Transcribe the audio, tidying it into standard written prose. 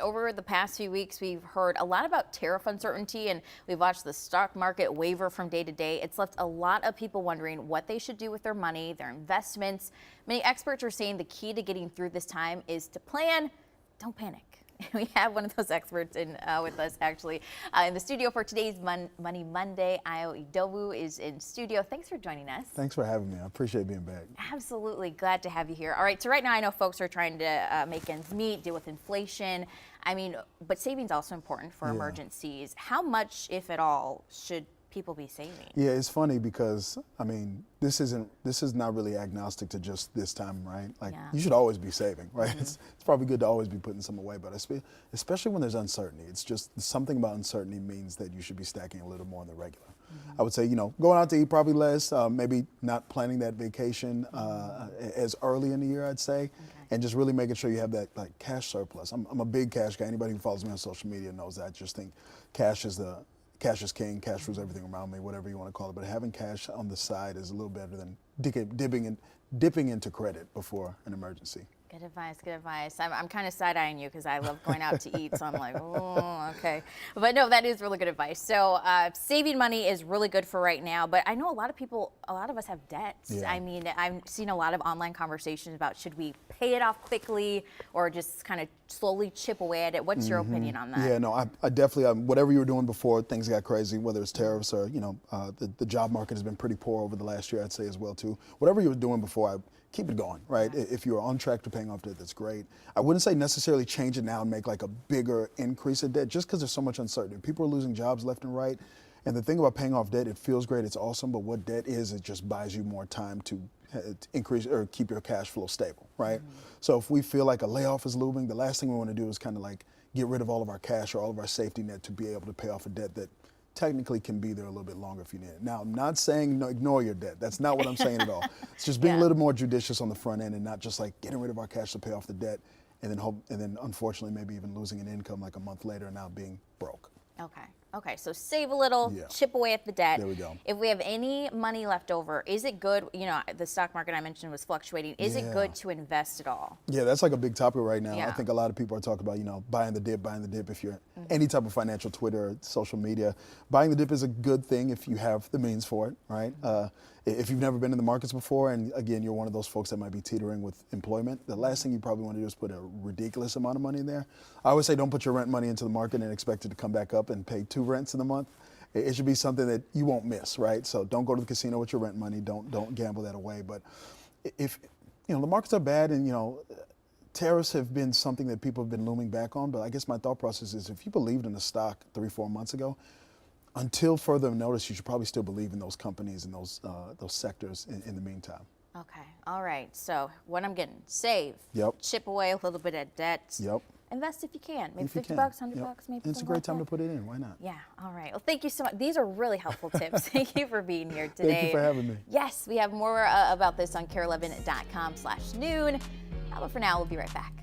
Over the past few weeks, we've heard a lot about tariff uncertainty, and we've watched the stock market waver from day to day. It's left a lot of people wondering what they should do with their money, their investments. Many experts are saying the key to getting through this time is to plan, don't panic. We have one of those experts with us, actually, in the studio for today's Money Monday. Ayo Idowu is in studio. Thanks for joining us. Thanks for having me. I appreciate being back. Absolutely. Glad to have you here. All right. So right now, I know folks are trying to make ends meet, deal with inflation. I mean, but savings is also important for emergencies. How much, if at all, should people be saving? Yeah, it's funny because, I mean, this is not really agnostic to just this time, right? Like, you should always be saving, right? It's probably good to always be putting some away, but especially when there's uncertainty. It's just something about uncertainty means that you should be stacking a little more on the regular. I would say, going out to eat probably less, maybe not planning that vacation as early in the year, I'd say, and just really making sure you have that like cash surplus. I'm a big cash guy. Anybody who follows me on social media knows that. I just think cash is king, cash rules everything around me, whatever you want to call it. But having cash on the side is a little better than dipping into credit before an emergency. Good advice, good advice. I'm kind of side-eyeing you because I love going out to eat, so I'm like, oh, okay. But no, that is really good advice. So saving money is really good for right now, but I know a lot of us have debts. Yeah. I mean, I've seen a lot of online conversations about should we pay it off quickly or just kind of slowly chip away at it. What's your opinion on that? Yeah, no, I definitely, whatever you were doing before things got crazy, whether it's tariffs or, the job market has been pretty poor over the last year, I'd say as well too. Whatever you were doing before, keep it going, right? Yeah. If you're on track to paying off debt, that's great. I wouldn't say necessarily change it now and make like a bigger increase in debt just because there's so much uncertainty. People are losing jobs left and right. And the thing about paying off debt, it feels great, it's awesome, but what debt is, it just buys you more time to increase or keep your cash flow stable, right? So if we feel like a layoff is looming, the last thing we want to do is kind of like get rid of all of our cash or all of our safety net to be able to pay off a debt that technically can be there a little bit longer if you need it. Now, I'm not saying ignore your debt. That's not what I'm saying at all. It's just being a little more judicious on the front end and not just like getting rid of our cash to pay off the debt and then unfortunately maybe even losing an income like a month later and now being broke. Okay, so save a little, chip away at the debt. There we go. If we have any money left over, is it good, the stock market I mentioned was fluctuating, is it good to invest at all? Yeah, that's like a big topic right now. Yeah. I think a lot of people are talking about, buying the dip. If you're any type of financial Twitter or social media, buying the dip is a good thing if you have the means for it, right? If you've never been in the markets before, and again, you're one of those folks that might be teetering with employment, the last thing you probably want to do is put a ridiculous amount of money in there. I always say don't put your rent money into the market and expect it to come back up and pay 2 rents in a month. It should be something that you won't miss, right? So don't go to the casino with your rent money. Don't gamble that away. But if, the markets are bad and, tariffs have been something that people have been looming back on. But I guess my thought process is if you believed in a stock 3-4 months ago, until further notice, you should probably still believe in those companies and those sectors in the meantime. Okay, all right. So what I'm getting, save, chip away a little bit of debt, invest if you can, maybe $50, $100, maybe. It's a great time to put it in. Why not? Yeah. All right. Well, thank you so much. These are really helpful tips. Thank you for being here today. Thank you for having me. Yes, we have more about this on KARE11.com/noon. But for now, we'll be right back.